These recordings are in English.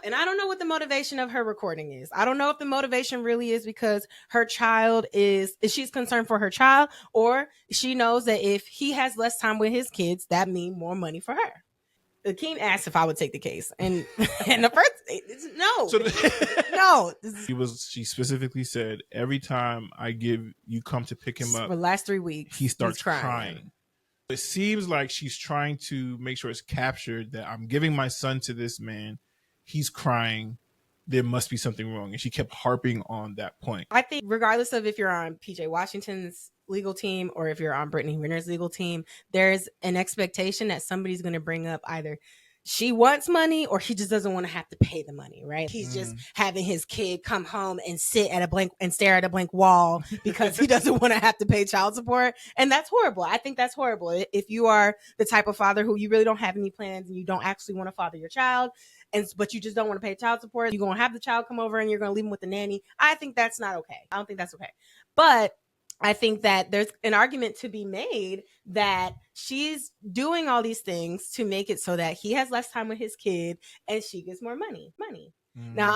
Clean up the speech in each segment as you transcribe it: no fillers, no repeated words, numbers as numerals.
And I don't know what the motivation of her recording is. I don't know if the motivation really is because her child is she's concerned for her child, or she knows that if he has less time with his kids, that means more money for her. Akeem asked if I would take the case, and the first no, So no. She specifically said, every time you come to pick him up For the last 3 weeks, he starts crying. It seems like she's trying to make sure it's captured that I'm giving my son to this man. He's crying. There must be something wrong. And she kept harping on that point. I think regardless of if you're on PJ Washington's legal team or if you're on Brittany Renner's legal team, there's an expectation that somebody's going to bring up either she wants money or he just doesn't want to have to pay the money, right? He's just having his kid come home and sit at a blank and stare at a blank wall because he doesn't want to have to pay child support. And that's horrible. I think that's horrible. If you are the type of father who you really don't have any plans and you don't actually want to father your child, but you just don't want to pay child support, you're going to have the child come over and you're going to leave him with the nanny. I think that's not okay. I don't think that's okay. But I think that there's an argument to be made that she's doing all these things to make it so that he has less time with his kid and she gets more money. Now,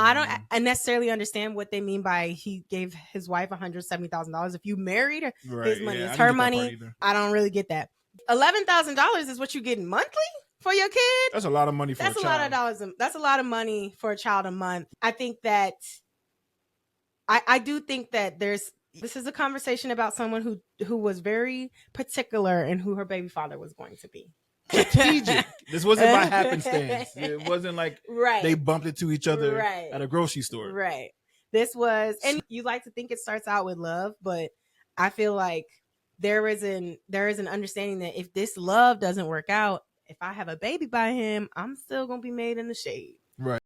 I necessarily understand what they mean by he gave his wife $170,000. If you married her, his money is her money. I don't really get that. $11,000 is what you get monthly for your kid. That's a lot of money for a child. That's a lot of dollars. That's a lot of money for a child a month. I think that I do think that this is a conversation about someone who was very particular in who her baby father was going to be. Strategic. This wasn't by happenstance. It wasn't like they bumped into each other at a grocery store. Right. This was, and you like to think it starts out with love, but I feel like there is an understanding that if this love doesn't work out, if I have a baby by him, I'm still going to be made in the shade. Right.